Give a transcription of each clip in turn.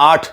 8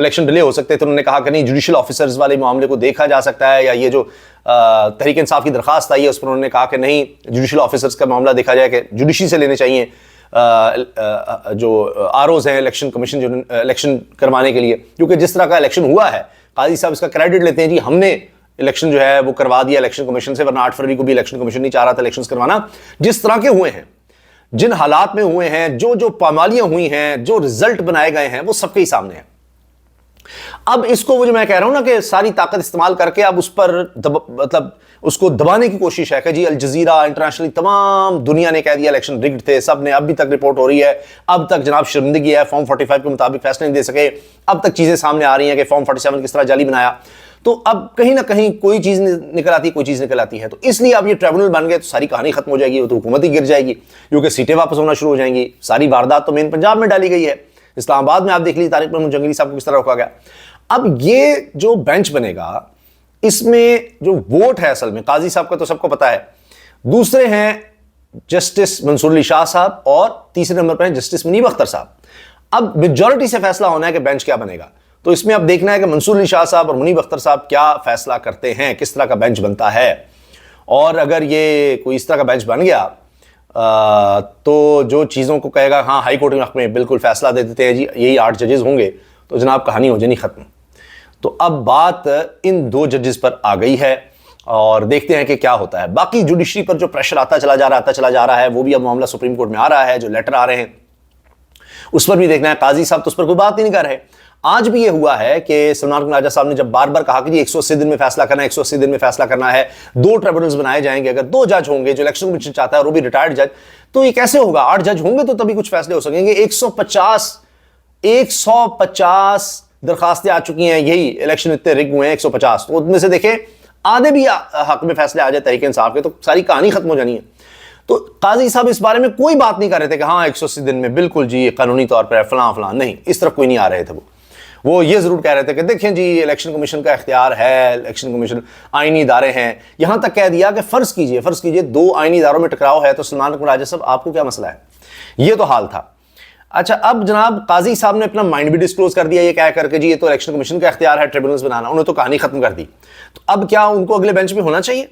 election delay ہو سکتے تھے. انہوں نے کہا کہ نہیں جوڈیشل آفیسرز والے معاملے کو دیکھا جا سکتا ہے, یا یہ جو تحریک انصاف کی درخواست آئی ہے اس پر انہوں نے کہا کہ نہیں جوڈیشل آفیسرز کا معاملہ دیکھا جائے کہ جوڈیشری سے لینے چاہیے جو آر اوز ہیں الیکشن کمیشن جو الیکشن کروانے کے لیے, کیونکہ جس طرح کا الیکشن ہوا ہے قاضی صاحب اس کا کریڈٹ لیتے ہیں جی ہم نے الیکشن جو ہے وہ کروا دیا الیکشن کمیشن سے, ورنہ 8 فروری کو بھی الیکشن کمیشن نہیں چاہ رہا تھا الیکشنز کروانا. جس طرح کے ہوئے ہیں, جن حالات میں ہوئے ہیں, جو پامالیاں ہوئی ہیں, جو رزلٹ بنائے گئے ہیں, وہ سب کے ہی سامنے ہیں. اب اس کو وہ جو میں کہہ رہا ہوں نا کہ ساری طاقت استعمال کر کے اب اس پر مطلب اس کو دبانے کی کوشش ہے کہ جی الجزیرہ انٹرنیشنلی تمام دنیا نے کہہ دیا الیکشن رگڈ تھے, سب نے, ابھی تک رپورٹ ہو رہی ہے, اب تک جناب شرمندگی ہے, فارم 45 کے مطابق فیصلے نہیں دے سکے, اب تک چیزیں سامنے آ رہی ہیں کہ فارم 47 کس طرح جعلی بنایا. تو اب کہیں نہ کہیں کوئی چیز نکل آتی ہے, کوئی چیز نکل آتی ہے, تو اس لیے اب یہ ٹریبونل بن گئے تو ساری کہانی ختم ہو جائے گی, وہ تو حکومت ہی گر جائے گی کیونکہ سیٹیں واپس ہونا شروع ہو جائیں گی. ساری واردات تو مین پنجاب میں ڈالی گئی ہے, اسلام آباد میں آپ دیکھ لیجیے طارق محمود جنگلی صاحب کو کس طرح روکا گیا. اب یہ جو بینچ بنے گا اس میں جو ووٹ ہے اصل میں قاضی صاحب کا تو سب کو پتا ہے, دوسرے ہیں جسٹس منصور علی شاہ صاحب, اور تیسرے نمبر پر ہیں جسٹس منیب اختر صاحب. اب میجورٹی سے فیصلہ ہونا ہے کہ بینچ کیا بنے گا, تو اس میں اب دیکھنا ہے کہ منصور علی شاہ صاحب اور منیب اختر صاحب کیا فیصلہ کرتے ہیں, کس طرح کا بینچ بنتا ہے. اور اگر یہ کوئی اس طرح کا بینچ بن گیا تو جو چیزوں کو کہے گا ہاں ہائی کورٹ کے حق میں بالکل فیصلہ دے دیتے ہیں جی یہی 8 ججز ہوں گے, تو جناب کہانی ہو جانی ختم. تو اب بات ان 2 ججز پر آ گئی ہے اور دیکھتے ہیں کہ کیا ہوتا ہے. باقی جوڈیشری پر جو پریشر آتا چلا جا رہا ہے وہ بھی اب معاملہ سپریم کورٹ میں آ رہا ہے, جو لیٹر آ رہے ہیں اس پر بھی دیکھنا ہے. قاضی صاحب تو اس پر کوئی بات ہی نہیں کر رہے. آج بھی یہ ہوا ہے کہ سلمان راجہ صاحب نے جب بار بار کہا کہ 180 دن میں فیصلہ کرنا ہے, 180 دن میں فیصلہ کرنا ہے, 2 ٹریبونلز بنائے جائیں گے, اگر 2 جج ہوں گے جو الیکشن کمیشن چاہتا ہے اور وہ بھی ریٹائرڈ جج, تو یہ کیسے ہوگا؟ 8 جج ہوں گے تو تبھی کچھ فیصلے ہو سکیں گے. 150 درخواستیں آ چکی ہیں, یہی الیکشن اتنے رگ ہوئے ہیں 150, تو ان میں سے دیکھیں آدھے بھی حق میں فیصلے آ جائے تحریک انصاف کے تو ساری کہانی ختم ہو جانی ہے. تو قاضی صاحب اس بارے میں کوئی بات نہیں کر رہے تھے کہ ہاں 180 دن میں بالکل جی قانونی طور پر فلاں فلاں, نہیں, اس طرف کوئی نہیں آ رہے تھے. وہ یہ ضرور کہہ رہے تھے کہ دیکھیں جی الیکشن کمیشن کا اختیار ہے, الیکشن کمیشن آئینی ادارے ہیں. یہاں تک کہہ دیا کہ فرض کیجئے 2 آئینی اداروں میں ٹکراؤ ہے تو سلمان راجہ صاحب آپ کو کیا مسئلہ ہے. یہ تو حال تھا. اچھا اب جناب قاضی صاحب نے اپنا مائنڈ بھی ڈسکلوز کر دیا یہ کہہ کر کے جی یہ تو الیکشن کمیشن کا اختیار ہے ٹریبونلز بنانا, انہوں نے تو کہانی ختم کر دی. تو اب کیا ان کو اگلے بینچ میں ہونا چاہیے؟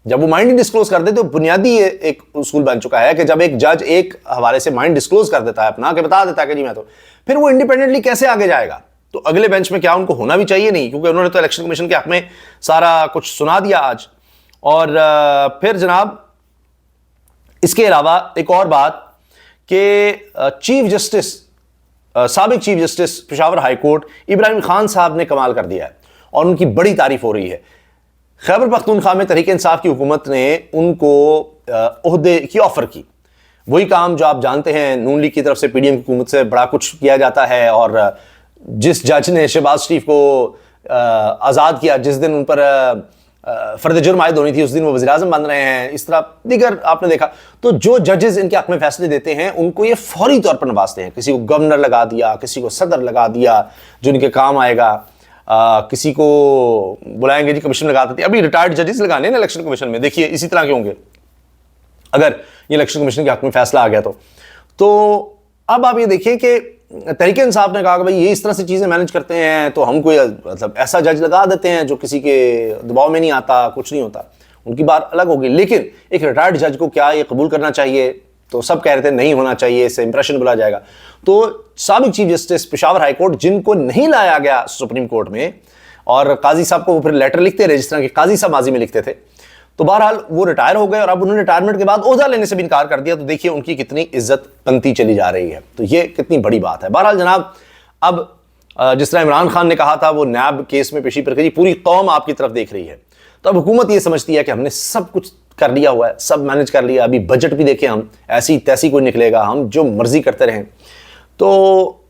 جب وہ مائنڈ ڈسکلوز کر دے تو بنیادی ایک اصول بن چکا ہے کہ جب ایک جج ایک حوالے سے مائنڈ ڈسکلوز کر دیتا ہے اپنا کہ بتا دیتا ہے کہ جی میں تو, پھر وہ انڈیپینڈنٹلی کیسے آگے جائے گا؟ تو اگلے بینچ میں کیا ان کو ہونا بھی چاہیے؟ نہیں, کیونکہ انہوں نے تو الیکشن کمیشن کے حق میں سارا کچھ سنا دیا آج. اور پھر جناب اس کے علاوہ ایک اور بات کہ سابق chief justice Peshawar high court Ibrahim Khan صاحب نے کمال کر دیا ہے اور ان کی بڑی تعریف ہو رہی ہے. خیبر پختونخوا میں تحریک انصاف کی حکومت نے ان کو عہدے کی آفر کی, وہی کام جو آپ جانتے ہیں نون لیگ کی طرف سے پی ڈی ایم کی حکومت سے بڑا کچھ کیا جاتا ہے. اور جس جج نے شہباز شریف کو آزاد کیا, جس دن ان پر فرد جرم عائد ہونی تھی, اس دن وہ وزیر اعظم بن رہے ہیں. اس طرح دیگر آپ نے دیکھا. تو جو ججز ان کے حق میں فیصلے دیتے ہیں ان کو یہ فوری طور پر نوازتے ہیں. کسی کو گورنر لگا دیا, کسی کو صدر لگا دیا جو ان کے کام آئے گا, کسی کو بلائیں گے جی کمیشن لگا دیتے. ابھی ریٹائرڈ ججز لگانے ہیں نا الیکشن کمیشن میں, دیکھیے اسی طرح کے ہوں گے اگر یہ الیکشن کمیشن کے حق میں فیصلہ آ گیا تو اب آپ یہ دیکھیں کہ تحریک انصاف نے کہا کہ بھائی یہ اس طرح سے چیزیں مینج کرتے ہیں تو ہم کوئی مطلب ایسا جج لگا دیتے ہیں جو کسی کے دباؤ میں نہیں آتا, کچھ نہیں ہوتا. ان کی بات الگ ہوگی, لیکن ایک ریٹائرڈ جج کو کیا یہ قبول کرنا چاہیے؟ تو سب کہہ رہے تھے نہیں ہونا چاہیے, اس سے امپریشن بلا جائے گا. تو سابق chief justice Peshawar high court جن کو نہیں لایا گیا سپریم کورٹ میں, اور قاضی صاحب کو وہ پھر لیٹر لکھتے رہے جس طرح کہ قاضی صاحب ماضی میں لکھتے تھے, تو بہرحال وہ ریٹائر ہو گئے اور اب انہوں نے ریٹائرمنٹ کے بعد عہدہ لینے سے بھی انکار کر دیا. تو دیکھیے ان کی کتنی عزت بنتی چلی جا رہی ہے, تو یہ کتنی بڑی بات ہے. بہرحال جناب اب جس طرح عمران خان نے کہا تھا وہ نیب کیس میں پیشی پر کہ پوری قوم آپ کی طرف دیکھ رہی ہے, تو اب حکومت یہ سمجھتی ہے کہ ہم نے سب کچھ کر لیا ہوا ہے, سب مینج کر لیا, ابھی بجٹ بھی دیکھیں ہم ایسی تیسی کوئی نکلے گا, ہم جو مرضی کرتے رہیں تو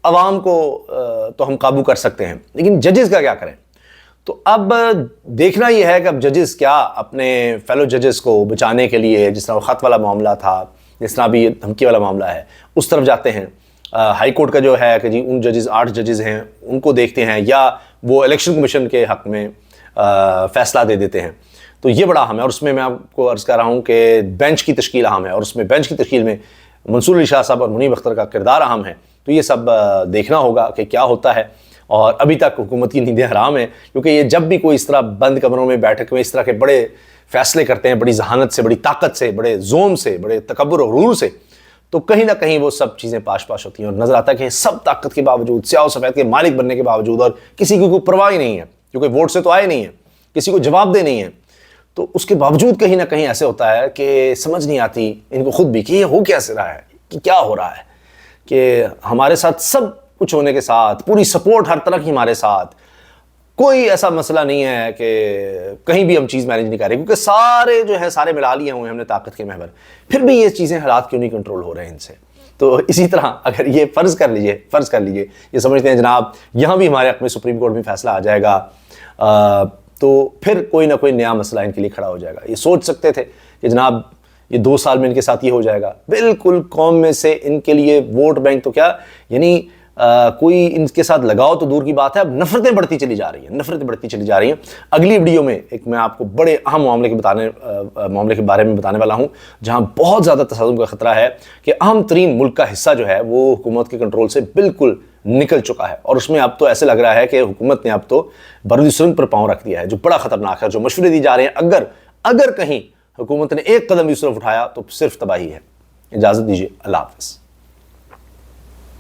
عوام کو تو ہم قابو کر سکتے ہیں, لیکن ججز کا کیا کریں؟ تو اب دیکھنا یہ ہے کہ اب ججز کیا اپنے فیلو ججز کو بچانے کے لیے, جس طرح وہ خط والا معاملہ تھا, جس طرح بھی دھمکی والا معاملہ ہے, اس طرف جاتے ہیں. ہائی کورٹ کا جو ہے کہ جی ان ججز 8 ججز ہیں ان کو دیکھتے ہیں, یا وہ الیکشن کمیشن کے حق میں فیصلہ دے دیتے ہیں. تو یہ بڑا اہم ہے, اور اس میں میں آپ کو عرض کر رہا ہوں کہ بینچ کی تشکیل اہم ہے, اور اس میں بینچ کی تشکیل میں منصور علی شاہ صاحب اور منیب اختر کا کردار اہم ہے. تو یہ سب دیکھنا ہوگا کہ کیا ہوتا ہے. اور ابھی تک حکومت کی نیندیں حرام ہیں، کیونکہ یہ جب بھی کوئی اس طرح بند کمروں میں بیٹھک میں اس طرح کے بڑے فیصلے کرتے ہیں، بڑی ذہانت سے، بڑی طاقت سے، بڑے زوم سے، بڑے تکبر اور غرور سے، تو کہیں نہ کہیں وہ سب چیزیں پاش پاش ہوتی ہیں، اور نظر آتا ہے کہ سب طاقت کے باوجود، سیاہ و سفید کے مالک بننے کے باوجود، اور کسی کو کوئی پرواہ ہی نہیں ہے کیونکہ ووٹ سے تو آئے نہیں ہیں، کسی کو جواب دے نہیں ہے، تو اس کے باوجود کہیں نہ کہیں ایسے ہوتا ہے کہ سمجھ نہیں آتی ان کو خود بھی کہ یہ ہو کیسے رہا ہے، کہ کیا ہو رہا ہے، کہ ہمارے ساتھ سب کچھ ہونے کے ساتھ، پوری سپورٹ ہر طرح کی ہمارے ساتھ، کوئی ایسا مسئلہ نہیں ہے کہ کہیں بھی ہم چیز مینیج نہیں کر رہے، کیونکہ سارے جو ہے سارے ملا لیے ہوئے ہیں ہم نے طاقت کے محور، پھر بھی یہ چیزیں حالات کیوں نہیں کنٹرول ہو رہے ہیں ان سے۔ تو اسی طرح اگر یہ فرض کر لیجئے یہ سمجھتے ہیں جناب یہاں بھی ہمارے حق میں سپریم کورٹ میں فیصلہ آ جائے گا، تو پھر کوئی نہ کوئی نیا مسئلہ ان کے لیے کھڑا ہو جائے گا۔ یہ سوچ سکتے تھے کہ جناب یہ 2 سال میں ان کے ساتھ یہ ہو جائے گا، بالکل قوم میں سے ان کے لیے ووٹ بینک تو کیا، یعنی کوئی ان کے ساتھ لگاؤ تو دور کی بات ہے، اب نفرتیں بڑھتی چلی جا رہی ہیں۔ اگلی ویڈیو میں ایک میں آپ کو بڑے اہم معاملے کے بارے میں بتانے والا ہوں، جہاں بہت زیادہ تصادم کا خطرہ ہے کہ اہم ترین ملک کا حصہ جو ہے وہ حکومت کے کنٹرول سے بالکل نکل چکا ہے، اور اس میں اب تو ایسے لگ رہا ہے کہ حکومت نے اب تو بارودی سرنگ پر پاؤں رکھ دیا ہے، جو بڑا خطرناک ہے۔ جو مشورے دی جا رہے ہیں، اگر کہیں حکومت نے ایک قدم بھی اس طرف اٹھایا تو صرف تباہی ہے۔ اجازت دیجیے، اللہ حافظ۔